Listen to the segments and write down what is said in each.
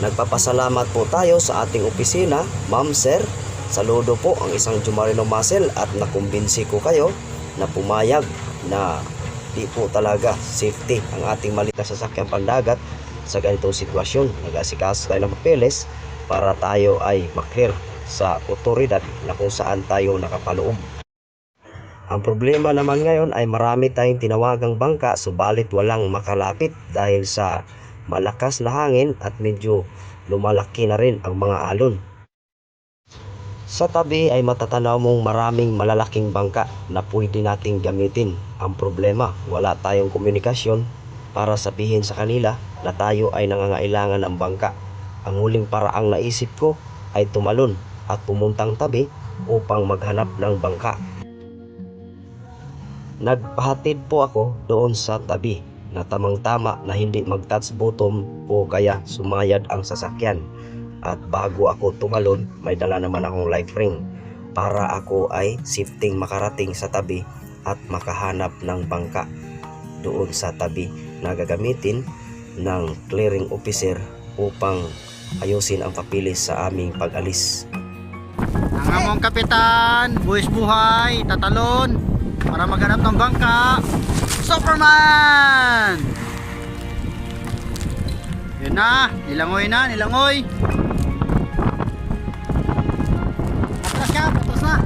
Nagpapasalamat po tayo sa ating opisina, ma'am, sir. Saludo po ang isang Jumarino Muscle at nakumbinsi ko kayo na pumayag na di po talaga safety ang ating maliit na sasakyang pandagat sa ganitong sitwasyon. Nag-asikaso tayo ng papeles para tayo ay maklir sa otoridad na kung saan tayo nakapaloob. Ang problema naman ngayon ay marami tayong tinawagang bangka subalit walang makalapit dahil sa malakas na hangin at medyo lumalaki na rin ang mga alon. Sa tabi ay matatanaw mong maraming malalaking bangka na pwede nating gamitin. Ang problema, wala tayong komunikasyon para sabihin sa kanila na tayo ay nangangailangan ng bangka. Ang huling paraang naisip ko ay tumalon at pumuntang tabi upang maghanap ng bangka. Nagpahatid po ako doon sa tabi na tamang-tama na hindi mag-touch bottom o kaya sumayad ang sasakyan. At bago ako tumalon, may dala naman akong life ring para ako ay safety makarating sa tabi at makahanap ng bangka doon sa tabi na gagamitin ng clearing officer upang ayusin ang papilis sa aming pag-alis. Ang among kapitan, buwis buhay, tatalon para maghanap ng bangka. Superman! Yun na, nilangoy na, nilangoy. Atras ka, atras na.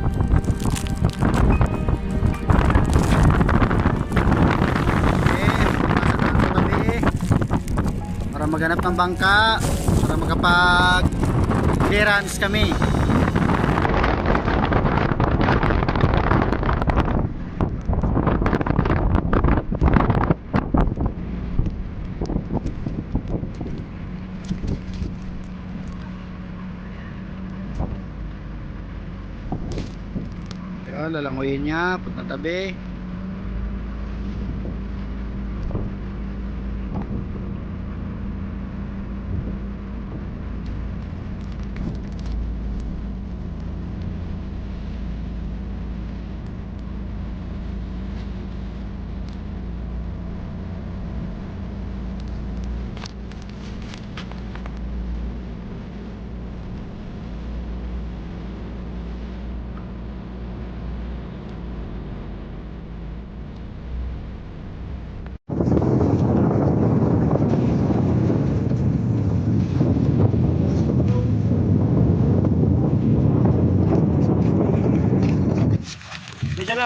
Okay, para maghanap ng bangka, para makapag-clearance kami. Lalangoyin niya, punta tabi.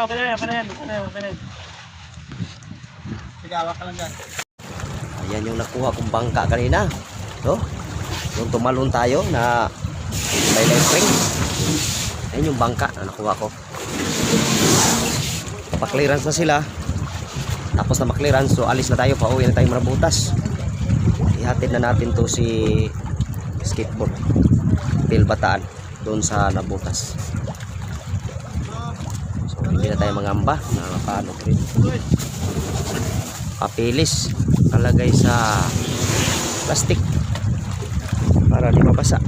Okay na yan. Sige, hawak ka lang dyan. Ayan yung nakuha kong bangka kanina, no? Yung tumalon tayo na may life ring. Ayan yung bangka na nakuha ko. Kapag-clearance na sila, tapos na maklearance, so alis na tayo, pauwi na tayo Marabutas. Ihatid na natin to si skateboard Phil Bataan doon sa Nabutas. So hindi na tayo mangamba na paano rin. Papilis kalagay sa plastic para di mabasa.